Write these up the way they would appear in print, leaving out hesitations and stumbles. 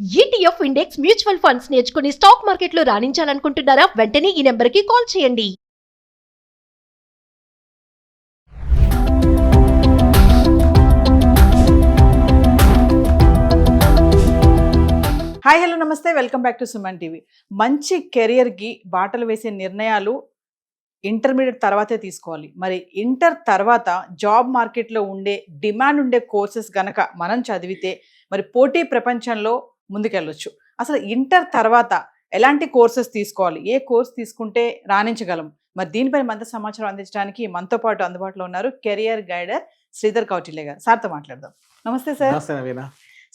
ETF index mutual funds నేర్చుకుని stock మార్కెట్లో రాణించాలనుకుంటున్నారా? వెంటనే ఈ నెంబర్కి కాల్ చేయండి. హాయ్ హలో నమస్తే, welcome back to Suman TV. మంచి కెరియర్కి బాటలు వేసే నిర్ణయాలు ఇంటర్మీడియట్ తర్వాతే తీసుకోవాలి. మరి ఇంటర్ తర్వాత జాబ్ మార్కెట్లో ఉండే డిమాండ్ ఉండే కోర్సెస్ గనక మనం చదివితే మరి పోటీ ప్రపంచంలో ముందుకెళ్ళొచ్చు. అసలు ఇంటర్ తర్వాత ఎలాంటి కోర్సెస్ తీసుకోవాలి, ఏ కోర్స్ తీసుకుంటే రాణించగలం, మరి దీనిపై మనతో సమాచారం అందించడానికి మనతో పాటు అందుబాటులో ఉన్నారు కెరియర్ గైడర్ శ్రీధర్ కౌటిల్య గారు. సార్తో మాట్లాడదాం. నమస్తే సార్.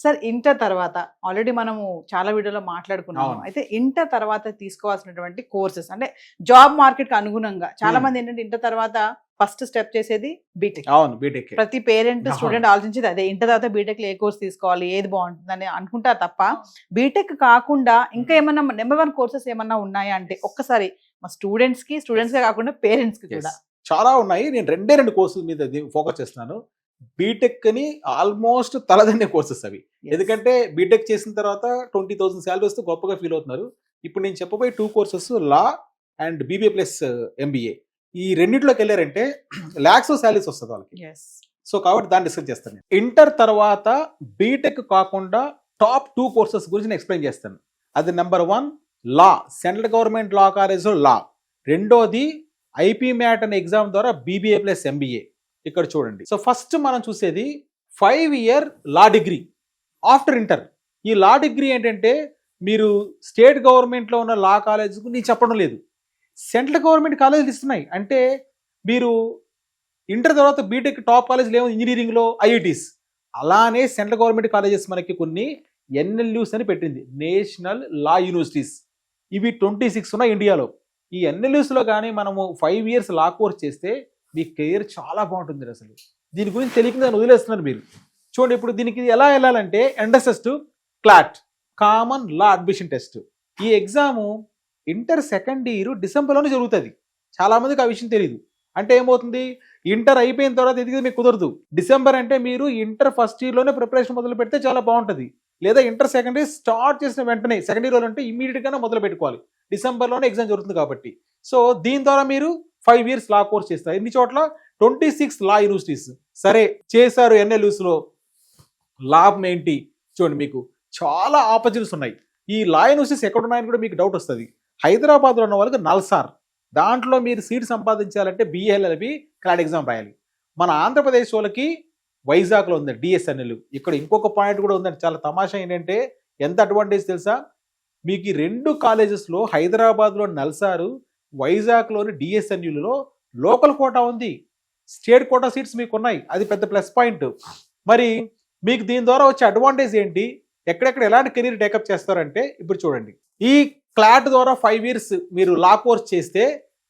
సార్, ఇంటర్ తర్వాత ఆల్రెడీ మనము చాలా వీడియోలో మాట్లాడుకున్నాము. అయితే ఇంటర్ తర్వాత తీసుకోవాల్సినటువంటి కోర్సెస్ అంటే జాబ్ మార్కెట్ కి అనుగుణంగా చాలా మంది ఏంటంటే ఇంటర్ తర్వాత ఫస్ట్ స్టెప్ చేసేది బీటెక్. బీటెక్ ప్రతి పేరెంట్ స్టూడెంట్ ఆలోచించేది అదే, ఇంటర్ తర్వాత బీటెక్ లో ఏ కోర్స్ తీసుకోవాలి, ఏది బాగుంటుందని అనుకుంటారు తప్ప బీటెక్ కాకుండా ఇంకా ఏమన్నా నెంబర్ 1 కోర్సెస్ ఏమన్నా ఉన్నాయా అంటే ఒక్కసారి మా స్టూడెంట్స్ కే కాకుండా పేరెంట్స్ కి కూడా. చాలా ఉన్నాయి. నేను రెండు కోర్సుల మీద ఫోకస్ చేస్తున్నాను. బీటెక్ అని ఆల్మోస్ట్ తలదన్నే కోర్సెస్ అవి. ఎందుకంటే బీటెక్ చేసిన తర్వాత 20,000 శాలరీ వస్తే గొప్పగా ఫీల్ అవుతున్నారు. ఇప్పుడు నేను చెప్పబోయే 2 courses law and BBA plus MBA. ఈ రెండింటిలోకి వెళ్ళారంటే లాక్స్ ఆఫ్ శాలరీస్ వస్తుంది వాళ్ళకి. సో కాబట్టి దాన్ని డిస్కస్ చేస్తాను. ఇంటర్ తర్వాత బీటెక్ కాకుండా టాప్ 2 కోర్సెస్ గురించి నేను ఎక్స్ప్లెయిన్ చేస్తాను. అది నెంబర్ 1 లా, సెంట్రల్ గవర్నమెంట్ లా కాలేజ్లో లా. రెండోది ఐపీ మ్యాట్ అనే ఎగ్జామ్ ద్వారా బీబీఏ ప్లస్ ఎంబీఏ. ఇక్కడ చూడండి. సో ఫస్ట్ మనం చూసేది 5 year law degree after inter. ఈ లా డిగ్రీ ఏంటంటే మీరు స్టేట్ గవర్నమెంట్లో ఉన్న లా కాలేజ్కు నేను చెప్పడం లేదు, సెంట్రల్ గవర్నమెంట్ కాలేజీలు ఇస్తున్నాయి. అంటే మీరు ఇంటర్ తర్వాత బీటెక్ టాప్ కాలేజీలు ఏమో ఇంజనీరింగ్లో ఐఐటీస్, అలానే సెంట్రల్ గవర్నమెంట్ కాలేజెస్ మనకి కొన్ని ఎన్ఎల్యూస్ అని పెట్టింది, నేషనల్ లా యూనివర్సిటీస్. ఇవి 26 ఉన్నాయి ఇండియాలో. ఈ ఎన్ఎల్యూస్లో కానీ మనము 5 ఇయర్స్ లా కోర్స్ చేస్తే మీ కెరియర్ చాలా బాగుంటుంది. అసలు దీని గురించి తెలియకుండా వదిలేస్తున్నారు మీరు. చూడండి, ఇప్పుడు దీనికి ఎలా వెళ్ళాలంటే ఎంట్రన్స్ టెస్ట్, క్లాట్, కామన్ లా అడ్మిషన్ టెస్ట్. ఈ ఎగ్జాము ఇంటర్ సెకండ్ ఇయర్ డిసెంబర్లోనే జరుగుతుంది. చాలామందికి ఆ విషయం తెలియదు. అంటే ఏమవుతుంది, ఇంటర్ అయిపోయిన తర్వాత ఎదిగి మీకు కుదరదు. డిసెంబర్ అంటే మీరు ఇంటర్ ఫస్ట్ ఇయర్లోనే ప్రిపరేషన్ మొదలు పెడితే చాలా బాగుంటుంది. లేదా ఇంటర్ సెకండ్ ఇయర్ స్టార్ట్ చేసిన వెంటనే సెకండ్ ఇయర్లో అంటే ఇమీడియట్గానే మొదలు పెట్టుకోవాలి. డిసెంబర్లోనే ఎగ్జామ్ జరుగుతుంది కాబట్టి. సో దీని ద్వారా మీరు 5 ఇయర్స్ లా కోర్స్ చేస్తారు. ఇన్ని చోట్ల 26 లా యూనివర్సిటీస్. సరే చేశారు ఎన్ఎల్యూస్లో, లాభం ఏంటి చూడండి, మీకు చాలా ఆపర్చునిటీస్ ఉన్నాయి. ఈ లా యూనివర్సిటీస్ ఎక్కడ ఉన్నాయని కూడా మీకు డౌట్ వస్తుంది. హైదరాబాద్లో ఉన్న వాళ్ళకి నల్సార్, దాంట్లో మీరు సీట్ సంపాదించాలంటే బిఎల్ఎల్బి క్లాట్ ఎగ్జామ్ రాయాలి. మన ఆంధ్రప్రదేశ్ వాళ్ళకి వైజాగ్లో ఉంది డిఎస్ఎన్ఎల్. ఇక్కడ ఇంకొక పాయింట్ కూడా ఉందండి, చాలా తమాషా ఏంటంటే ఎంత అడ్వాంటేజ్ తెలుసా, మీకు ఈ 2 కాలేజెస్లో హైదరాబాద్లో నల్సారు, వైజాగ్లోని డిఎస్ఎన్యూలో లోకల్ కోటా ఉంది, స్టేట్ కోటా సీట్స్ మీకు ఉన్నాయి. అది పెద్ద ప్లస్ పాయింట్. మరి మీకు దీని ద్వారా వచ్చే అడ్వాంటేజ్ ఏంటి, ఎక్కడెక్కడ ఎలాంటి కెరీర్ టేకప్ చేస్తారంటే ఇప్పుడు చూడండి. ఈ క్లాట్ ద్వారా 5 ఇయర్స్ మీరు లా కోర్స్ చేస్తే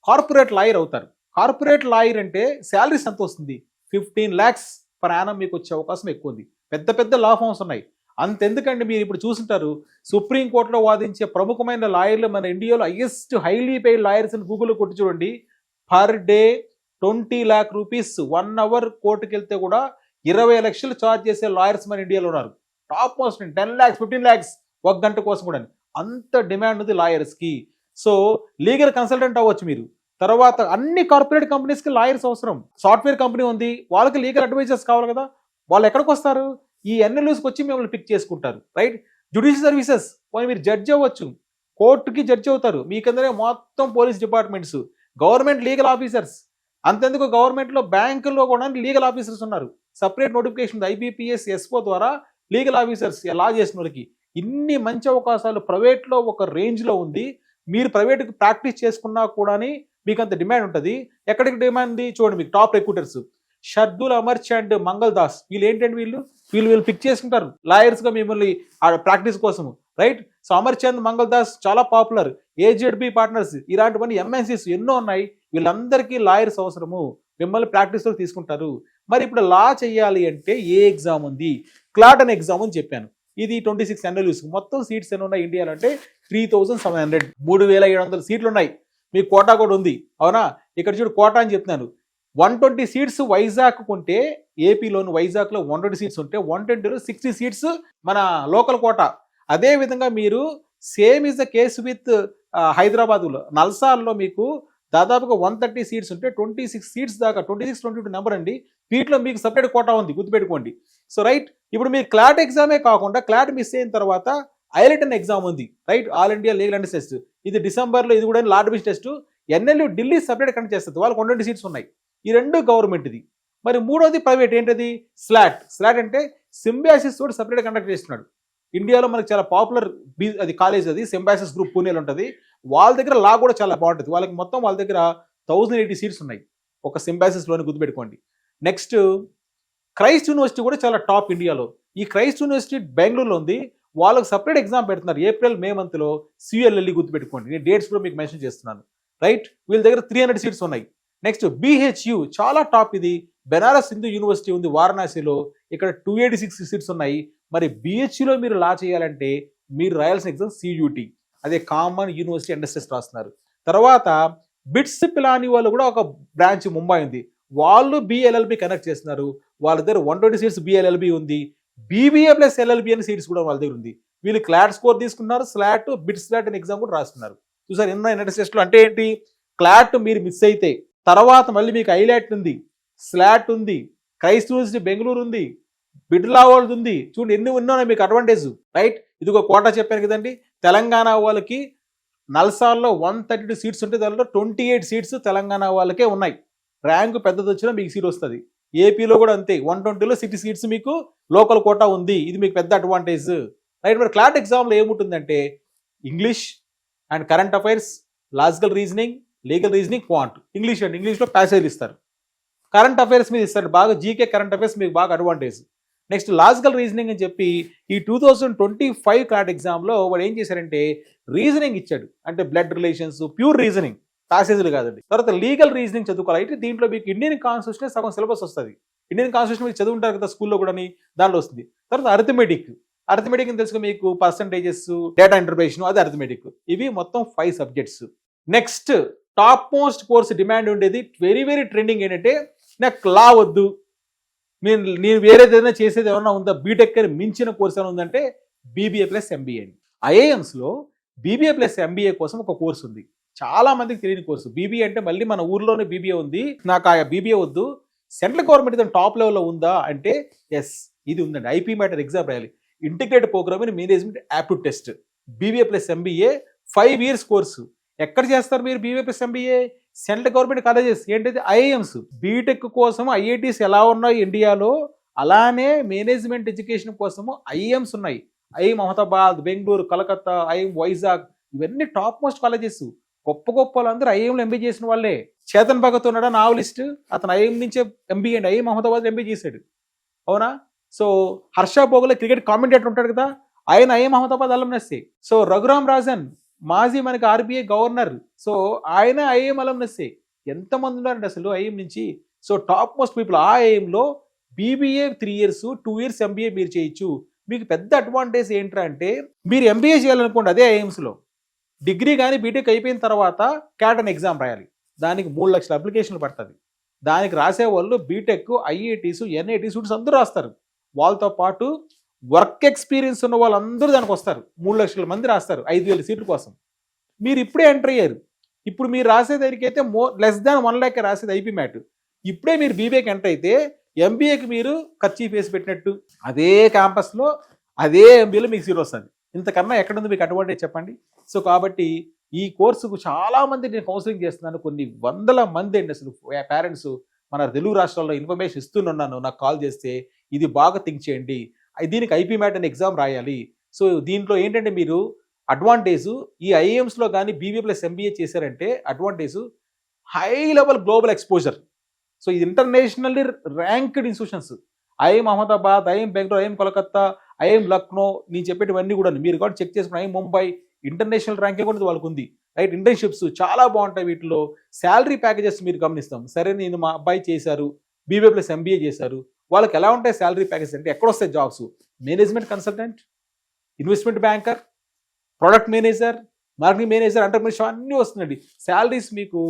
కార్పొరేట్ లాయర్ అవుతారు. కార్పొరేట్ లాయర్ అంటే శాలరీస్ ఎంత వస్తుంది, 15 lakhs per annum మీకు వచ్చే అవకాశం ఎక్కువ ఉంది. పెద్ద పెద్ద లా ఫార్మ్స్ ఉన్నాయి. అంతెందుకండి, మీరు ఇప్పుడు చూస్తుంటారు సుప్రీంకోర్టులో వాదించే ప్రముఖమైన లాయర్లు మన ఇండియాలో హైయెస్ట్ హైలీ పెయిడ్ లాయర్స్ అని గూగుల్లో కొట్టి చూడండి. Per day 20 lakh rupees 1 hour కోర్టుకి వెళ్తే కూడా 20 లక్షలు ఛార్జ్ చేసే లాయర్స్ మన ఇండియాలో ఉన్నారు. టాప్ మోస్ట్ 10 lakhs 15 lakhs 1 గంట కోసం కూడా. అంత డిమాండ్ ఉంది లాయర్స్కి. సో లీగల్ కన్సల్టెంట్ అవ్వచ్చు మీరు. తర్వాత అన్ని కార్పొరేట్ కంపెనీస్కి లాయర్స్ అవసరం. సాఫ్ట్వేర్ కంపెనీ ఉంది, వాళ్ళకి లీగల్ అడ్వైజర్స్ కావాలి కదా. వాళ్ళు ఎక్కడికి వస్తారు, ఈ ఎన్ఎల్యూస్కి వచ్చి మిమ్మల్ని పిక్ చేసుకుంటారు. రైట్, జ్యుడిషియల్ సర్వీసెస్, పోనీ మీరు జడ్జి అవ్వచ్చు, కోర్టుకి జడ్జి అవుతారు. మీకందరే మొత్తం police departments, government legal officers. అంతెందుకు గవర్నమెంట్లో బ్యాంకుల్లో కూడా లీగల్ ఆఫీసర్స్ ఉన్నారు. సపరేట్ నోటిఫికేషన్ ఐబీపీఎస్ ఎస్ఓ ద్వారా లీగల్ ఆఫీసర్స్ లా చేసిన వాళ్ళకి. ఇన్ని మంచి అవకాశాలు ప్రైవేట్లో ఒక రేంజ్లో ఉంది. మీరు ప్రైవేట్కి ప్రాక్టీస్ చేసుకున్నా కూడా మీకు అంత డిమాండ్ ఉంటుంది. ఎక్కడికి డిమాండ్ ఉంది చూడండి, మీకు top recruiters Shardul Amarchand and Mangal Das. వీళ్ళు ఏంటంటే వీళ్ళు పిక్ చేసుకుంటారు లాయర్స్గా మిమ్మల్ని ప్రాక్టీస్ కోసము. రైట్, సో అమర్చంద్, మంగళ్ దాస్ చాలా పాపులర్. ఏజెడ్బి పార్ట్నర్స్, ఇలాంటివన్నీ ఎంఎన్సీస్ ఎన్నో ఉన్నాయి. వీళ్ళందరికీ లాయర్స్ అవసరము, మిమ్మల్ని ప్రాక్టీస్లో తీసుకుంటారు. మరి ఇప్పుడు లా చేయాలి అంటే ఏ ఎగ్జామ్ ఉంది, క్లాట్ అనే ఎగ్జామ్ అని చెప్పాను. ఇది 26 ఎన్ఎల్యూస్. మొత్తం సీట్స్ ఎన్ని ఉన్నాయి ఇండియాలో అంటే 3700, 3700 సీట్లు ఉన్నాయి. మీకు కోటా కూడా ఉంది, అవునా. ఇక్కడ చూడు కోటా అని చెప్తున్నాను. 120 సీట్స్ వైజాగ్ కొంటే ఏపీలోని వైజాగ్లో 120 సీట్స్ ఉంటే 120లో 60 సీట్స్ మన లోకల్ కోట. అదే విధంగా మీరు same is the case with హైదరాబాద్లో నల్సార్లో మీకు దాదాపుగా 130 సీట్స్ ఉంటే 26 సీట్స్ దాకా 22 నెంబర్ అండి. వీటిలో మీకు సపరేట్ కోటా ఉంది, గుర్తుపెట్టుకోండి. సో రైట్, ఇప్పుడు మీరు క్లాట్ ఎగ్జామే కాకుండా క్లాట్ మిస్ అయిన తర్వాత ఐలెట్ అనే ఎగ్జామ్ ఉంది, right, all India legal and test. ఇది డిసెంబర్లో, ఇది కూడా law division test. NLU Delhi separate conduct చేస్తుంది, వాళ్ళకి 120 సీట్స్ ఉన్నాయి. ఈ రెండు గవర్నమెంట్ది. మరి మూడోది ప్రైవేట్, ఏంటది? స్లాట్. స్లాట్ అంటే సింబాసిస్ తోటి సపరేట్ కండక్ట్ చేస్తున్నాడు. ఇండియాలో మనకి చాలా పాపులర్ అది కాలేజ్, అది సింబాసిస్ గ్రూప్ పూణేలో ఉంటుంది. వాళ్ళ దగ్గర లా కూడా చాలా బాగుంటుంది. వాళ్ళకి మొత్తం వాళ్ళ దగ్గర 1080 సీట్స్ ఉన్నాయి ఒక సింబాసిస్లోని, గుర్తుపెట్టుకోండి. నెక్స్ట్ క్రైస్ట్ యూనివర్సిటీ కూడా చాలా టాప్ ఇండియాలో. ఈ క్రైస్ట్ యూనివర్సిటీ బెంగళూరులో ఉంది. వాళ్ళకి సపరేట్ ఎగ్జామ్ పెడుతున్నారు ఏప్రిల్ మే మంత్లో, సిఎల్ఎల్ఈ, గుర్తుపెట్టుకోండి. నేను డేట్స్ కూడా మీకు మెన్షన్ చేస్తున్నాను, రైట్. వీళ్ళ దగ్గర 300 సీట్స్ ఉన్నాయి. నెక్స్ట్ బిహెచ్యు చాలా టాప్, ఇది బెనారస్ హిందూ యూనివర్సిటీ ఉంది వారణాసిలో, ఇక్కడ 286 సీట్స్ ఉన్నాయి. మరి బిహెచ్యులో మీరు లా చేయాలంటే మీరు రాయాల్సిన ఎగ్జామ్ సియూటి, అదే కామన్ యూనివర్సిటీ అండర్స్టెస్ట్ రాస్తున్నారు. తర్వాత బిట్స్ పిలాని వాళ్ళు కూడా ఒక బ్రాంచ్ ముంబై ఉంది, వాళ్ళు బిఎల్ఎల్బి కనెక్ట్ చేస్తున్నారు. వాళ్ళ దగ్గర 120 సీట్స్ బిఎల్ఎల్బి ఉంది. బీబీఏ ప్లస్ ఎల్ఎల్బి అనే సీట్స్ కూడా వాళ్ళ దగ్గర ఉంది. వీళ్ళు క్లాట్ స్కోర్ తీసుకున్నారు, స్లాట్, బిట్ స్లాట్ అనే ఎగ్జామ్ కూడా రాస్తున్నారు. చూసారు ఎన్నో అండర్స్టెస్ట్లో. అంటే ఏంటి? క్లాట్ మీరు మిస్ అయితే తర్వాత మళ్ళీ మీకు ఐలాట్ ఉంది, స్లాట్ ఉంది, క్రైస్ట్ యూనివర్సిటీ బెంగళూరు ఉంది, బిడ్లా వాళ్ళది ఉంది. చూడండి ఎన్ని ఉన్నాయి మీకు అడ్వాంటేజ్, రైట్. ఇది ఒక కోటా చెప్పాను కదండి. తెలంగాణ వాళ్ళకి నల్సార్లో 132 సీట్స్ ఉంటే దానిలో 28 సీట్స్ తెలంగాణ వాళ్ళకే ఉన్నాయి. ర్యాంకు పెద్దది వచ్చినా మీకు సీట్ వస్తుంది. ఏపీలో కూడా అంతే, 120లో 60 సీట్స్ మీకు లోకల్ కోటా ఉంది. ఇది మీకు పెద్ద అడ్వాంటేజ్, రైట్. మరి క్లాట్ ఎగ్జామ్లో ఏముంటుందంటే English and current affairs, logical reasoning, legal reasoning, quant. English and ఇంగ్లీష్లో ప్యాసేజ్లు ఇస్తారు. కరెంట్ అఫైర్స్ మీద ఇస్తారు బాగా, జీకే కరెంట్ అఫైర్స్ మీకు బాగా అడ్వాంటేజ్. నెక్స్ట్ లాజికల్ రీజనింగ్ అని చెప్పి ఈ 2025 క్లాట్ ఎగ్జామ్లో వాడు ఏం చేశారంటే రీజనింగ్ ఇచ్చాడు. అంటే బ్లడ్ రిలేషన్స్, ప్యూర్ రీజనింగ్, ప్యాసేజ్లు కాదండి. తర్వాత లీగల్ రీజనింగ్ చదువుకోవాలి. అయితే దీంట్లో మీకు ఇండియన్ కాన్స్టిట్యూషన్ సగం సిలబస్ వస్తుంది. ఇండియన్ కాన్స్టిట్యూషన్ మీరు చదువుంటారు కదా స్కూల్లో కూడా, దాంట్లో వస్తుంది. తర్వాత అరిథమెటిక్ అని తెలుసుకుని మీకు పర్సంటేజెస్, డేటా ఇంటర్ప్రిటేషన్, అది అరిథమెటిక్. ఇవి మొత్తం 5 subjects. Next top most course demand ఉండేది, వెరీ వెరీ ట్రెండింగ్ ఏంటంటే నాకు లా వద్దు, నేను వేరేదైనా చేసేది ఏమన్నా ఉందా, బీటెక్ అని మించిన కోర్స్ ఏమైనా ఉందంటే బీబీఏ ప్లస్ ఎంబీఏ. ఐఏఎమ్స్లో బీబీఏ ప్లస్ ఎంబీఏ కోసం ఒక కోర్స్ ఉంది, చాలా మందికి తెలియని కోర్సు. బీబీఏ అంటే మళ్ళీ మన ఊర్లోనే బీబీఏ ఉంది, నాకు ఆ బీబీఏ వద్దు, సెంట్రల్ గవర్నమెంట్ దాని టాప్ లెవెల్లో ఉందా అంటే ఎస్, ఇది ఉందండి. ఐపీ మ్యాటర్ ఎగ్జామ్ రాయాలి, integrated programme in management aptitude test, BBA plus MBA 5 years course. ఎక్కడ చేస్తారు మీరు BBA plus MBA? Central government colleges, ఏంటది ఐఐఎమ్స్. బీటెక్ కోసం ఐఐటీస్ ఎలా ఉన్నాయి ఇండియాలో, అలానే మేనేజ్మెంట్ ఎడ్యుకేషన్ కోసము ఐఐఎమ్స్ ఉన్నాయి. ఐఎం అహ్మదాబాద్, బెంగళూరు, కలకత్తా, ఐఎం వైజాగ్, ఇవన్నీ టాప్ మోస్ట్ కాలేజెస్. గొప్ప గొప్ప వాళ్ళందరూ ఐఎంలో ఎంబీ చేసిన వాళ్ళే. చేతన్ భగత్ ఉన్నాడా నావలిస్ట్, అతను ఐఎం నుంచే ఎంబీ అండి, ఐఎం అహ్మదాబాద్ ఎంబీ చేశాడు, అవునా. సో హర్ష భోగలే క్రికెట్ కామెంటేటర్ ఉంటాడు కదా, ఆయన ఐఎం అహ్మదాబాద్ అలంనస్సే. సో రఘురామ్ రాజన్ మాజీ మనకి ఆర్బీఐ గవర్నర్, సో ఆయన ఐఎం అలంనస్సే. ఎంతమంది ఉన్నారండి అసలు ఐఎం నుంచి. So top most people. ఆ ఐఎంలో బీబీఏ 3 years, 2 years ఎంబీఏ మీరు చేయొచ్చు. మీకు పెద్ద అడ్వాంటేజ్ ఏంట్రా అంటే మీరు ఎంబీఏ చేయాలనుకోండి అదే ఐఎమ్స్లో, డిగ్రీ కానీ బీటెక్ అయిపోయిన తర్వాత క్యాట్ అని ఎగ్జామ్ రాయాలి. దానికి 3 లక్షల అప్లికేషన్లు పడుతుంది. దానికి రాసే వాళ్ళు బీటెక్, ఐఐటీస్, ఎన్ఐటీ స్టూడెంట్స్ అందరూ రాస్తారు. వాళ్ళతో పాటు వర్క్ ఎక్స్పీరియన్స్ ఉన్న వాళ్ళందరూ దానికి వస్తారు. 3 లక్షల మంది రాస్తారు 5,000 సీట్ల కోసం. మీరు ఇప్పుడే ఎంటర్ అయ్యారు. ఇప్పుడు మీరు రాసేదానికైతే లెస్ దాన్ 1 lakh రాసేది ఐపీ మ్యాట్. ఇప్పుడే మీరు బీబీఏకి ఎంటర్ అయితే ఎంబీఏకి మీరు ఖర్చు ఫేసి పెట్టినట్టు, అదే క్యాంపస్లో అదే ఎంబీఏలో మీకు సీట్ వస్తుంది. ఇంతకన్నా ఎక్కడుంది మీకు అడ్వాంటేజ్ చెప్పండి. సో కాబట్టి ఈ కోర్సుకు చాలామంది నేను కౌన్సిలింగ్ చేస్తున్నాను, కొన్ని వందల మంది అండి అసలు పేరెంట్స్ మన తెలుగు రాష్ట్రాల్లో ఇన్ఫర్మేషన్ ఇస్తున్నాను. నాకు కాల్ చేస్తే ఇది బాగా థింక్ చేయండి, దీనికి ఐపీ మ్యాట్ అనే ఎగ్జామ్ రాయాలి. సో దీంట్లో ఏంటంటే మీరు అడ్వాంటేజ్ ఈ ఐఏఎమ్స్లో కానీ బీబీఏ ప్లస్ ఎంబీఏ చేశారంటే advantage high level global exposure. So ఇది internationally ranked institutions, IIM Ahmedabad, IIM Bengaluru, IIM Kolkata, IIM Lucknow, నేను చెప్పేటివన్నీ కూడా మీరు కూడా చెక్ చేసుకుని ఐఎం ముంబై ఇంటర్నేషనల్ ర్యాంకింగ్ కూడా వాళ్ళకు ఉంది, రైట్. ఇంటర్న్షిప్స్ చాలా బాగుంటాయి. వీటిలో శాలరీ ప్యాకేజెస్ మీరు గమనిస్తాం. సరే నేను మా అబ్బాయి చేశారు, బీబీఏ ప్లస్ ఎంబీఏ చేశారు, వాళ్ళకి ఎలా ఉంటాయి శాలరీ ప్యాకేజెస్ అంటే ఎక్కడ వస్తాయి jobs? Management consultant, investment banker, product manager, marketing manager, entrepreneurship అన్నీ వస్తుందండి. శాలరీస్ మీకు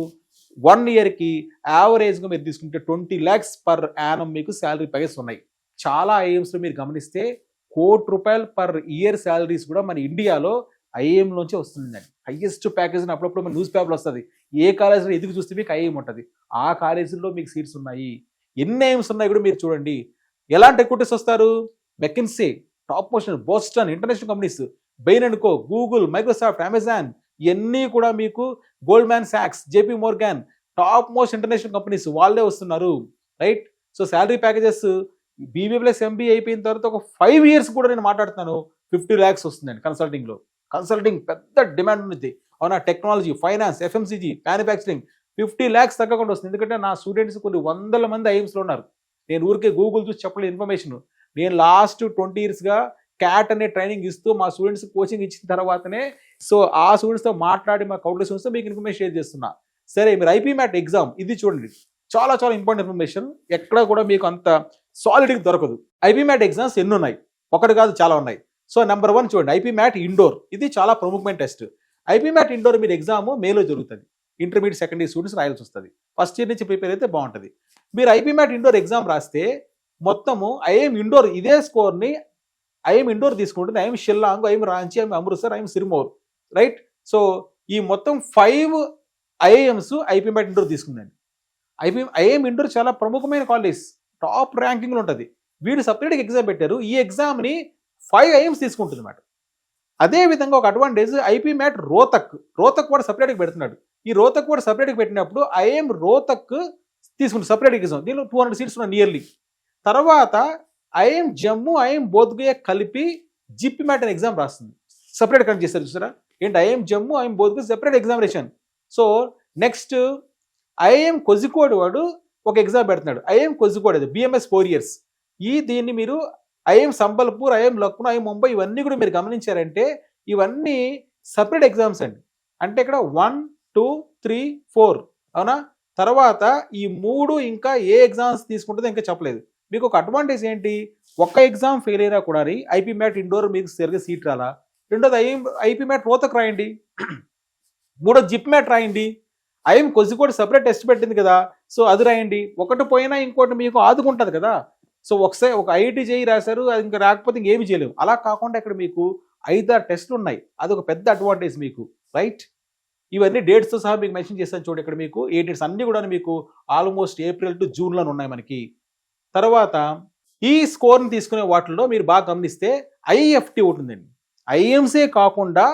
1 yearకి యావరేజ్గా మీరు తీసుకుంటే 20 lakhs per annum మీకు శాలరీ ప్యాకేజ్ ఉన్నాయి. చాలా ఐఎమ్స్లో మీరు గమనిస్తే ₹1,00,00,000 పర్ ఇయర్ శాలరీస్ కూడా మన ఇండియాలో ఐఏఎం లోంచి వస్తుందండి. హైయెస్ట్ ప్యాకేజ్ అని అప్పుడప్పుడు మన న్యూస్ పేపర్లో వస్తుంది. ఏ కాలేజీలో ఎదుగు చూస్తే మీకు ఐఏఎం ఉంటుంది. ఆ కాలేజీల్లో మీకు సీట్స్ ఉన్నాయి. ఎన్ని ఐఎమ్స్ ఉన్నాయి కూడా మీరు చూడండి. ఎలాంటి రిక్రూటర్స్ వస్తారు? మెకిన్సీ, టాప్ మోషన్, Boston, international companies, Bain and Co, Google, Microsoft, Amazon, ఇవన్నీ కూడా మీకు గోల్డ్మ్యాన్ సాక్స్, JP Morgan, top most international companies వాళ్ళే వస్తున్నారు, right? So salary packages BBA plus MBA అయిపోయిన తర్వాత ఒక 5 years కూడా నేను మాట్లాడుతున్నాను, 50 lakhs వస్తుందండి కన్సల్టింగ్లో. కన్సల్టింగ్ పెద్ద డిమాండ్ ఉంది. అవునా? Technology, finance, FMCG, manufacturing 50 lakhs తగ్గకుండా వస్తుంది. ఎందుకంటే నా స్టూడెంట్స్ కొన్ని 100 మంది ఐఎమ్స్లో ఉన్నారు. నేను ఊరికే గూగుల్ చూసి చెప్పలేదు ఇన్ఫర్మేషన్. నేను లాస్ట్ 20 yearsగా క్యాట్ అనే ట్రైనింగ్ ఇస్తూ మా స్టూడెంట్స్ కోచింగ్ ఇచ్చిన తర్వాతనే సో ఆ స్టూడెంట్స్తో మాట్లాడి మా కౌంటర్ స్టూడెంట్స్తో మీకు ఇన్ఫర్మేషన్ షేర్ చేస్తున్నా. సరే, మీరు ఐపీ మ్యాట్ ఎగ్జామ్ ఇది చూడండి, చాలా చాలా ఇంపార్టెంట్ ఇన్ఫర్మేషన్. ఎక్కడ కూడా మీకు అంత సాలిడ్గా దొరకదు. ఐపీ మ్యాట్ ఎగ్జామ్స్ ఎన్ని ఉన్నాయి? ఒకటి కాదు, చాలా ఉన్నాయి. సో నెంబర్ 1 చూడండి, ఐపీ మ్యాట్ ఇండోర్. ఇది చాలా ప్రముఖమైన టెస్ట్. ఐపీ మ్యాట్ ఇండోర్ మీరు ఎగ్జామ్ మేలో జరుగుతుంది. ఇంటర్మీడియట్ సెకండరీ స్టూడెంట్స్ రాయాల్సి వస్తుంది. ఫస్ట్ ఇయర్ నుంచి ప్రిపేర్ అయితే బాగుంటుంది. మీరు ఐపీ మ్యాట్ ఇండోర్ ఎగ్జామ్ రాస్తే మొత్తము ఐఎం ఇండోర్ ఇదే స్కోర్ని ఐఎం ఇండోర్ తీసుకుంటుంది. IIM Shillong, IIM Ranchi, IIM Amritsar, IIM Sirmaur, right? So ఈ మొత్తం 5 ఐఐఎమ్స్ ఐపీ మ్యాట్ ఇండోర్ తీసుకుందండి. ఐఎం ఇండోర్ చాలా ప్రముఖమైన కాలేజ్, టాప్ ర్యాంకింగ్లో ఉంటుంది. వీడు సపరేట్గా ఎగ్జామ్ పెట్టారు. ఈ ఎగ్జామ్ని 5 ఐఎమ్స్ తీసుకుంటుంది అన్నమాట. అదేవిధంగా ఒక అడ్వాంటేజ్ ఐపీ మ్యాట్ రోతక్ కూడా సపరేట్గా పెడుతున్నాడు. ఈ రోతక్ కూడా సపరేట్గా పెట్టినప్పుడు ఐఎం రోతక్ తీసుకుంటుంది సపరేట్ ఎగ్జామ్. దీనిలో 200 seats ఉన్నాయి నియర్లీ. తర్వాత ఐఎం జమ్మూ, ఐఎం బోధ్గయ కలిపి జిపి మ్యాట్ అనే ఎగ్జామ్ రాస్తుంది. సపరేట్ కనెక్ట్ చేస్తారు చూసారా? ఏంటి? IIM Jammu, IIM Bodh Gaya separate examination. So next IIM Kozhikode వాడు ఒక ఎగ్జామ్ పెడుతున్నాడు. ఐఎం కొజికోడ్ అది బిఎంఎస్ 4 years. దీన్ని మీరు IIM Sambalpur, IIM Lucknow, IIM Mumbai ఇవన్నీ కూడా మీరు గమనించారంటే ఇవన్నీ సపరేట్ ఎగ్జామ్స్ అండి. అంటే ఇక్కడ 1, 2, 3, 4 అవునా? తర్వాత ఈ 3 ఇంకా ఏ ఎగ్జామ్స్ తీసుకుంటుందో ఇంకా చెప్పలేదు. మీకు ఒక అడ్వాంటేజ్ ఏంటి? ఒక్క ఎగ్జామ్ ఫెయిల్ అయినా కూడా ఐపీ మ్యాట్ ఇండోర్ మీకు సరిగ్గా సీట్ రాలా. రెండోది ఐపీ మ్యాట్ రోతక్ రాయండి. మూడోది జిప్ మ్యాట్ రాయండి. ఐఎం కొజికోడ్ సపరేట్ టెస్ట్ పెట్టింది కదా, సో అది రాయండి. ఒకటి పోయినా ఇంకోటి మీకు ఆదుకుంటుంది కదా. సో ఒకసారి ఒక ఐఐటీ చేయి రాశారు, అది ఇంకా రాకపోతే ఇంకేమి చేయలేము. అలా కాకుండా ఇక్కడ మీకు 5-6 టెస్టులు ఉన్నాయి. అదొక పెద్ద అడ్వాంటేజ్ మీకు, రైట్? ఇవన్నీ డేట్స్తో సహా మీకు మెన్షన్ చేస్తాను చూడండి. ఇక్కడ మీకు ఏ డేట్స్ అన్నీ కూడా మీకు ఆల్మోస్ట్ April to June ఉన్నాయి మనకి. తర్వాత ఈ స్కోర్ని తీసుకునే వాటిల్లో మీరు బాగా గమనిస్తే ఐఎఫ్టీ ఉంటుందండి. ఐఎంసే కాకుండా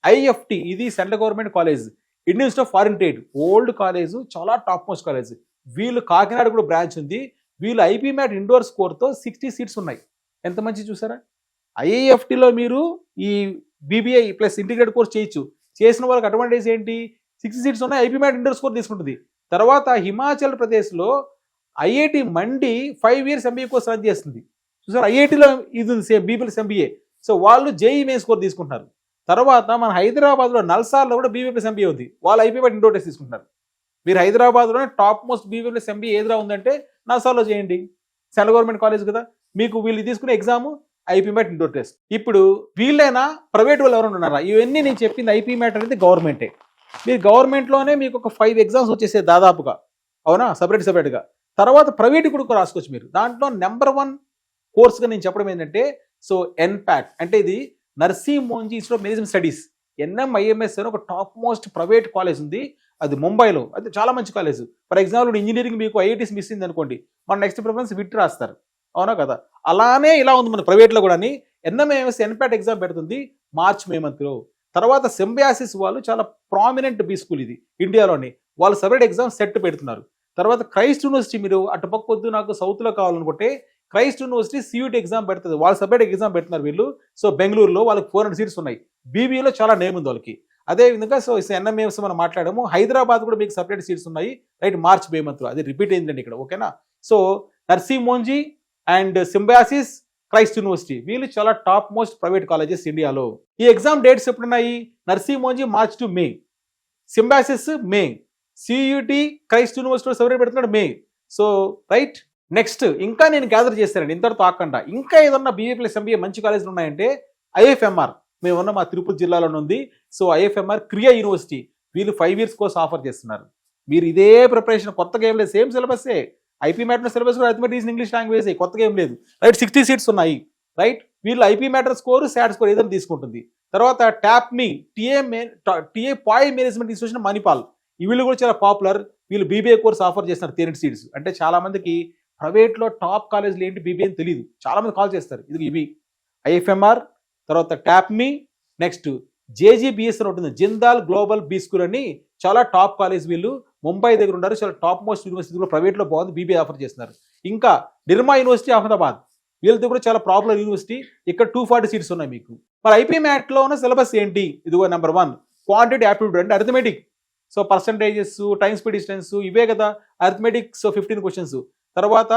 ఐఎఫ్టీ ఇది central government college, Indian institute of foreign trade, old college, చాలా టాప్ మోస్ట్ కాలేజ్. వీళ్ళు కాకినాడ కూడా బ్రాంచ్ ఉంది. వీళ్ళు ఐపీ మ్యాట్ ఇండోర్ స్కోర్తో 60 seats ఉన్నాయి. ఎంత మంచి చూసారా? ఐఐఎఫ్టీలో మీరు ఈ బీబీఐ ప్లస్ ఇంటిగ్రేటెడ్ కోర్స్ చేయొచ్చు. చేసిన వాళ్ళకి అడ్వాంటేజ్ ఏంటి? 60 seats ఉన్నాయి. ఐపీ మ్యాట్ ఇండోర్ స్కోర్ తీసుకుంటుంది. తర్వాత హిమాచల్ ప్రదేశ్లో IIT Mandi 5 years MBA course run చేస్తుంది. చూసారు? ఐఐటీలో ఇది ఉంది same BBA plus MBA. So వాళ్ళు జేఈ మెయిన్ స్కోర్ తీసుకుంటున్నారు. తర్వాత మన హైదరాబాద్లో నల్సార్లో కూడా బీబీ ప్లస్ ఎంబీఏ ఉంది. వాళ్ళు ఐపీ మ్యాట్ ఇండోర్ టెస్ట్ తీసుకుంటున్నారు. మీరు హైదరాబాద్లోనే top most BBA plus MBA ఏదిరా ఉందంటే నల్సార్లో చేయండి. సెంట్రల్ గవర్నమెంట్ కాలేజ్ కదా. మీకు వీళ్ళు తీసుకునే exam IP mat Indore test. ఇప్పుడు వీళ్ళైనా ప్రైవేట్ వాళ్ళు ఎవరైనా ఉన్నారా? ఇవన్నీ నేను చెప్పింది ఐపీ మ్యాట్ అనేది గవర్నమెంటే. మీరు గవర్నమెంట్లోనే మీకు ఒక 5 exams వచ్చేసే దాదాపుగా, అవునా? సపరేట్గా. తర్వాత ప్రైవేట్ కూడా రాసుకోవచ్చు మీరు. దాంట్లో నెంబర్ 1 కోర్స్గా నేను చెప్పడం ఏంటంటే సో ఎన్పాట్ అంటే ఇది Narsee Monjee institute of management studies, NMIMS అని ఒక టాప్ మోస్ట్ ప్రైవేట్ కాలేజ్ ఉంది. అది ముంబైలో. అది చాలా మంచి కాలేజ్. ఫర్ ఎగ్జాంపుల్ ఇంజనీరింగ్ మీకు ఐఐటీస్ మిస్ అయింది అనుకోండి, మన నెక్స్ట్ ప్రిఫరెన్స్ విట్ రాస్తారు, అవునా కదా? అలానే ఇలా ఉంది మన ప్రైవేట్లో కూడా. NMIMS ఎన్పాట్ ఎగ్జామ్ పెడుతుంది March, May monthలో. తర్వాత సింబయాసిస్ వాళ్ళు చాలా ప్రామినెంట్ బీ స్కూల్ ఇది ఇండియాలోని. వాళ్ళు సపరేట్ ఎగ్జామ్ సెట్ పెడుతున్నారు. తర్వాత క్రైస్ట్ యూనివర్సిటీ, మీరు అటుపక్క వద్దు నాకు సౌత్లో కావాలనుకుంటే క్రైస్ట్ యూనివర్సిటీ సియూటీ ఎగ్జామ్ పెడుతుంది. వాళ్ళు సపరేట్ ఎగ్జామ్ పెడుతున్నారు వీళ్ళు. సో బెంగళూరులో వాళ్ళకి 400 seats ఉన్నాయి. బీబీఏలో చాలా నేమ్ ఉంది వాళ్ళకి. అదేవిధంగా సో NMIMS మనం మాట్లాడాము. హైదరాబాద్ కూడా మీకు సపరేట్ సీట్స్ ఉన్నాయి, రైట్? March, May monthలో. అది రిపీట్ అయిందండి ఇక్కడ, ఓకేనా? So Narsee Monjee and Symbiosis, Christ university వీళ్ళు చాలా టాప్ మోస్ట్ ప్రైవేట్ కాలేజెస్ ఇండియాలో. ఈ ఎగ్జామ్ డేట్స్ ఎప్పుడున్నాయి? Narsee Monjee March to May, Symbiosis May, CUET Christ యూనివర్సిటీలో సపరేట్ పెడుతున్నాడు మే. So right. నెక్స్ట్ ఇంకా నేను గ్యాదర్ చేస్తానండి ఇంతటితో ఆకుండా. ఇంకా ఏదన్నా బీఏ ప్లస్ ఎంబీఏ మంచి కాలేజీలు ఉన్నాయంటే ఐఎఫ్ఎంఆర్ మేము ఉన్న మా తిరుపతి జిల్లాలోనే ఉంది. సో ఐఎఫ్ఎంఆర్ క్రియా యూనివర్సిటీ వీళ్ళు 5 years కోర్స్ ఆఫర్ చేస్తున్నారు. మీరు ఇదే ప్రిపరేషన్, కొత్తగా ఏం లేదు, సేమ్ సిలబస్సే. ఐపీ మ్యాట్న సిలబస్ కూడా అథమెటిక్స్, ఇంగ్లీష్ లాంగ్వేజ్, కొత్తగా ఏం లేదు, రైట్? 60 seats ఉన్నాయి. రైట్. వీళ్ళు IP matter score, SAT score ఏదైనా తీసుకుంటుంది. తర్వాత ట్యాప్మీ, టీఏ పాయ్ మేనేజ్మెంట్ ఇన్స్టిట్యూషన్, మణిపాల్, వీళ్ళు కూడా చాలా పాపులర్. వీళ్ళు బీబీఏ కోర్స్ ఆఫర్ చేస్తున్నారు, థియరీ సీట్స్. అంటే చాలా మందికి ప్రైవేట్లో టాప్ కాలేజ్లు ఏంటి బీబీఏ అని తెలియదు, చాలా మంది కాల్ చేస్తారు. ఇది ఇవి ఐఎఫ్ఎంఆర్, తర్వాత ట్యాప్మీ, నెక్స్ట్ జేజీబీఎస్ అని ఉంటుంది, జిందాల్ గ్లోబల్ బీ స్కూల్ అని, చాలా టాప్ కాలేజ్. వీళ్ళు ముంబై దగ్గర ఉన్నారు, చాలా టాప్ మోస్ట్ యూనివర్సిటీ కూడా ప్రైవేట్లో బాగుంది, బీబీఏ ఆఫర్ చేస్తున్నారు. ఇంకా నిర్మా యూనివర్సిటీ అహ్మదాబాద్, వీళ్ళతో కూడా చాలా పాపులర్ యూనివర్సిటీ. ఇక్కడ 240 సీట్స్ ఉన్నాయి మీకు. మరి ఐపీ మ్యాట్లో ఉన్న సిలబస్ ఏంటి? ఇదిగో నెంబర్ 1 క్వాంటిటీ యాప్టిట్యూడ్ అంటే arithmetic. So percentages, time speed distance, ఇవే కదా అరిథమెటిక్. So 15 questions. తర్వాత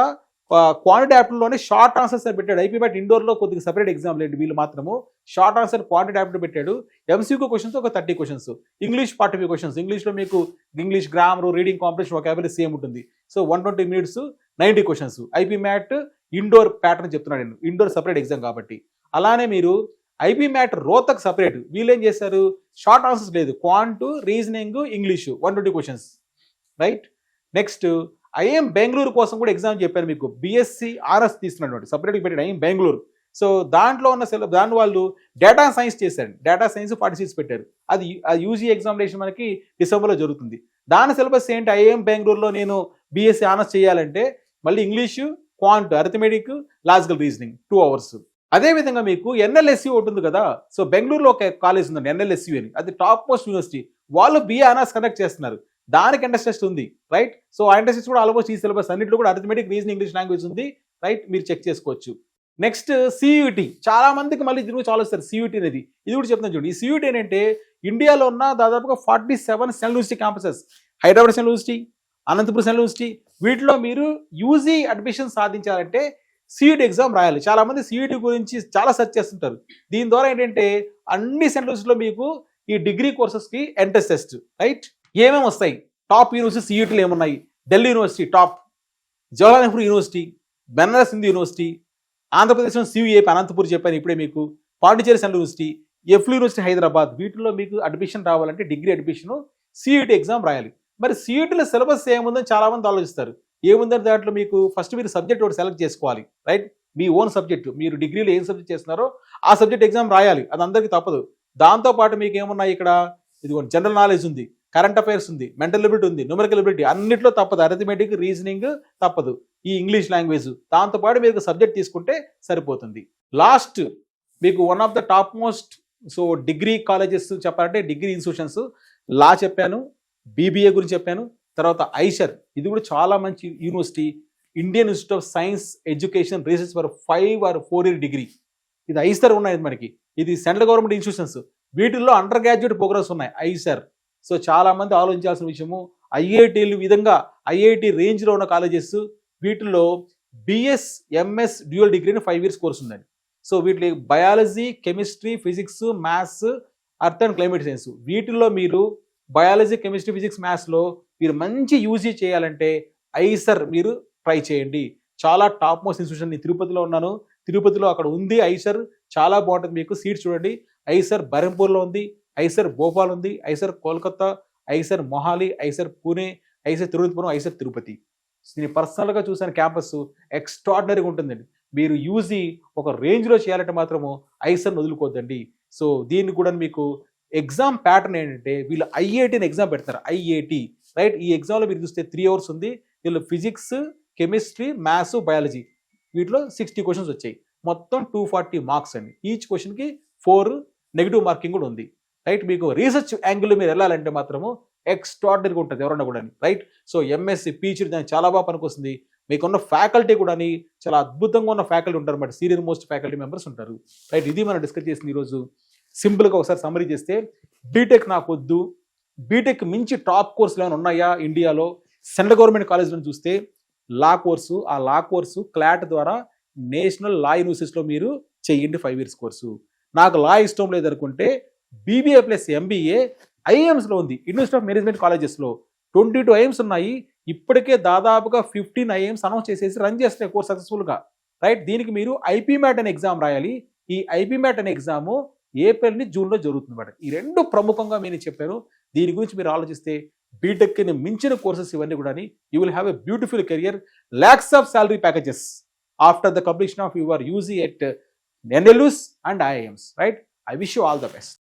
క్వాంటిటీ యాప్టిట్యూడ్లోనే షార్ట్ ఆన్సర్స్ అని పెట్టాడు. ఐపీ మ్యాట్ ఇండోర్లో కొద్దిగా సపరేట్ ఎగ్జామ్ లేదు, వీళ్ళు మాత్రము షార్ట్ ఆన్సర్ క్వాంటిటీ యాప్టిట్యూడ్ పెట్టాడు. ఎంసీక్యూ క్వశ్చన్స్ ఒక 30 క్వశ్చన్స్. English 45 questions. ఇంగ్లీష్లో మీకు English grammar, reading complex, vocabulary same ఉంటుంది. So 120 minutes 90 questions. IP mat Indore pattern చెప్తున్నాను నేను, ఇండోర్ సపరేట్ ఎగ్జామ్ కాబట్టి. అలానే మీరు ఐపీ మ్యాట్ రోతక్ సపరేట్. వీళ్ళు ఏం చేశారు, షార్ట్ ఆన్సర్స్ లేదు, quant, reasoning, English 120 questions. Right. Next IIM Bengaluru కోసం కూడా ఎగ్జామ్ చెప్పాను మీకు, బీఎస్సీ ఆర్ఎస్ తీసుకున్నటువంటి సపరేట్గా పెట్టాడు ఐఎం బెంగళూరు. సో దాంట్లో ఉన్న దాని వాళ్ళు డేటా సైన్స్ చేశారు, డేటా సైన్స్ 40 seats పెట్టారు. అది యూజీ ఎగ్జామినేషన్ మనకి డిసెంబర్లో జరుగుతుంది. దాని సిలబస్ ఏంటి, ఐఎం బెంగళూరులో నేను బీఎస్సీ ఆనర్స్ చేయాలంటే మళ్ళీ English, quant, arithmetic, logical reasoning 2 hours. అదేవిధంగా మీకు ఎన్ఎల్ఎస్యూ ఉంటుంది కదా. సో బెంగళూరులో ఒక కాలేజ్ ఉందండి ఎన్ఎల్ఎస్యూ అని, అది టాప్ మోస్ట్ యూనివర్సిటీ. వాళ్ళు బీఏ ఆనర్స్ కండక్ట్ చేస్తున్నారు, దానికి ఎంట్రన్స్ టెస్ట్ ఉంది. రైట్. సో ఆ ఎంట్రన్స్ టెస్ట్ కూడా ఆల్మోస్ట్ ఈ సిలబస్ అన్నింటిలో కూడా అరిథమెటిక్, రీజనింగ్, ఇంగ్లీష్ లాంగ్వేజ్ ఉంది. రైట్, మీరు చెక్ చేసుకోవచ్చు. నెక్స్ట్ సియూటీ, చాలా మందికి మళ్ళీ దీని గురించి ఆలోచిస్తారు. సియూటీ అనేది ఇది కూడా చెప్తాను చూడండి. ఈ సియూటీ ఏంటంటే ఇండియాలో ఉన్న దాదాపుగా 47 central university campuses, Hyderabad central university, Anantapuram central university, వీటిలో మీరు యూజీ అడ్మిషన్ సాధించాలంటే సియూటీ ఎగ్జామ్ రాయాలి. చాలా మంది సియూటీ గురించి చాలా సెర్చ్ చేస్తుంటారు. దీని ద్వారా ఏంటంటే అన్ని సెంట్రల్ యూనివర్సిటీలో మీకు ఈ డిగ్రీ కోర్సెస్కి ఎంట్రన్స్ టెస్ట్. రైట్. ఏమేమి వస్తాయి, టాప్ యూనివర్సిటీ సియూటీలు ఏమున్నాయి, Delhi university top, Jawaharlal Nehru university, Banaras Hindu university, ఆంధ్రప్రదేశ్లో సియూఏపీ అనంతపూర్ చెప్పాను ఇప్పుడే మీకు, Pondicherry central university, EFLU university Hyderabad. వీటిలో మీకు అడ్మిషన్ రావాలంటే డిగ్రీ అడ్మిషన్ సియూటీ ఎగ్జామ్ రాయాలి. మరి సియూటీలో సిలబస్ ఏముందని చాలా మంది ఆలోచిస్తారు. ఏముందని దాంట్లో మీకు ఫస్ట్ మీరు సబ్జెక్ట్ ఒకటి సెలెక్ట్ చేసుకోవాలి. రైట్. మీ ఓన్ సబ్జెక్ట్, మీరు డిగ్రీలో ఏం సబ్జెక్ట్ చేస్తున్నారో ఆ సబ్జెక్ట్ ఎగ్జామ్ రాయాలి, అది అందరికీ తప్పదు. దాంతోపాటు మీకు ఏమున్నాయి ఇక్కడ, ఇదిగోండి జనరల్ నాలెడ్జ్ ఉంది, కరెంట్ అఫైర్స్ ఉంది, మెంటల్ ఎబిలిటీ ఉంది, న్యూమరికల్ ఎబిలిటీ, అన్నింటిలో తప్పదు. అరిథమెటిక్, రీజనింగ్ తప్పదు, ఈ ఇంగ్లీష్ లాంగ్వేజ్. దాంతోపాటు మీరు సబ్జెక్ట్ తీసుకుంటే సరిపోతుంది. లాస్ట్ మీకు one of the top most so degree colleges చెప్పాలంటే డిగ్రీ ఇన్స్టిట్యూషన్స్, లా చెప్పాను, బీబీఏ గురించి చెప్పాను, తర్వాత ఐషర్, ఇది కూడా చాలా మంచి university, Indian institute of science education research for 5 or 4 year degree. ఇది ఐసర్ ఉన్నాయి మనకి, ఇది సెంట్రల్ గవర్నమెంట్ ఇన్స్టిట్యూషన్స్. వీటిల్లో అండర్ గ్రాడ్యుయేట్ ప్రోగ్రామ్స్ ఉన్నాయి ఐసర్. సో చాలా మంది ఆలోచించాల్సిన విషయము, ఐఐటీలు విధంగా ఐఐటి రేంజ్లో ఉన్న కాలేజెస్, వీటిల్లో బిఎస్, ఎంఎస్ డ్యూయల్ డిగ్రీ అని 5 years కోర్స్ ఉందండి. సో వీటిలో biology, chemistry, physics, maths, earth and climate science, వీటిల్లో మీరు బయాలజీ, కెమిస్ట్రీ, ఫిజిక్స్, మ్యాథ్స్లో మీరు మంచి యూజీ చేయాలంటే ఐసర్ మీరు ట్రై చేయండి. చాలా టాప్ మోస్ట్ ఇన్స్టిట్యూషన్. నేను తిరుపతిలో ఉన్నాను, తిరుపతిలో అక్కడ ఉంది ఐసర్, చాలా బాగుంటుంది. మీకు సీట్స్ చూడండి, ఐసర్ బెరంపూర్లో ఉంది, ఐసర్ భోపాల్ ఉంది, ఐసర్ కోల్కతా, ఐసర్ మొహాలి, ఐసర్ పూణే, ఐసర్ తిరువనంతపురం, ఐసర్ తిరుపతి. నేను పర్సనల్గా చూసాను, క్యాంపస్ ఎక్స్ట్రాడినరీగా ఉంటుందండి. మీరు యూజీ ఒక రేంజ్లో చేయాలంటే మాత్రము ఐసర్ని వదులుకోవద్దండి. సో దీన్ని కూడా మీకు ఎగ్జామ్ ప్యాటర్న్ ఏంటంటే, వీళ్ళు ఐఐటీని ఎగ్జామ్ పెడతారు, ఐఐటి. రైట్. ఈ ఎగ్జామ్లో మీరు చూస్తే 3 hours ఉంది. వీళ్ళు ఫిజిక్స్, కెమిస్ట్రీ, మ్యాథ్స్, బయాలజీ, వీటిలో 60 questions వచ్చాయి. మొత్తం 240 marks అండి. ఈచ్ క్వశ్చన్కి 4 నెగిటివ్ మార్కింగ్ కూడా ఉంది. రైట్. మీకు రీసెర్చ్ యాంగిల్ మీరు వెళ్ళాలంటే మాత్రము ఎక్స్ట్రాడినరీగా ఉంటుంది ఎవరన్నా కూడా. రైట్. సో ఎంఎస్సి, పిహెచ్డి దానికి చాలా బాగా పనికొస్తుంది. మీకున్న ఫ్యాకల్టీ కూడా చాలా అద్భుతంగా ఉన్న ఫ్యాకల్టీ ఉంటారు అన్నమాట, సీనియర్ మోస్ట్ ఫ్యాకల్టీ మెంబర్స్ ఉంటారు. రైట్. ఇది మనం డిస్కస్ చేసింది ఈరోజు. సింపుల్గా ఒకసారి సమ్మరీ చేస్తే, బీటెక్ నాకు వద్దు, బీటెక్ మించి టాప్ కోర్సులు ఏమైనా ఉన్నాయా ఇండియాలో, సెంట్రల్ గవర్నమెంట్ కాలేజ్లో చూస్తే లా కోర్సు, ఆ లా కోర్సు క్లాట్ ద్వారా నేషనల్ లా యూనివర్సిటీలో మీరు చెయ్యండి 5 years కోర్సు. నాకు లా ఇష్టం లేదనుకుంటే బీబీఏ ప్లస్ ఎంబీఏ ఐఎమ్స్లో ఉంది, యూనివర్సిటీ ఆఫ్ మేనేజ్మెంట్ కాలేజెస్లో 22 ఐఎమ్స్ ఉన్నాయి. ఇప్పటికే దాదాపుగా 15 ఐఎమ్స్ అనౌన్స్ చేసేసి రన్ చేస్తాయి కోర్స్ సక్సెస్ఫుల్గా. రైట్. దీనికి మీరు ఐపీ మ్యాట్ అనే ఎగ్జామ్ రాయాలి. ఈ ఐపీ మ్యాట్ అనే ఎగ్జాము ఏప్రిల్ నుంచి జూన్లో జరుగుతుంది అన్నమాట. ఈ 2 ప్రముఖంగా నేను చెప్పాను. దీని గురించి మీరు ఆలోచిస్తే బీటెక్ని మించిన కోర్సెస్ ఇవన్నీ కూడా, you will have a beautiful career, lakhs of salary packages after the completion of your UG at NLUs and IIMs, right? I wish you all the best.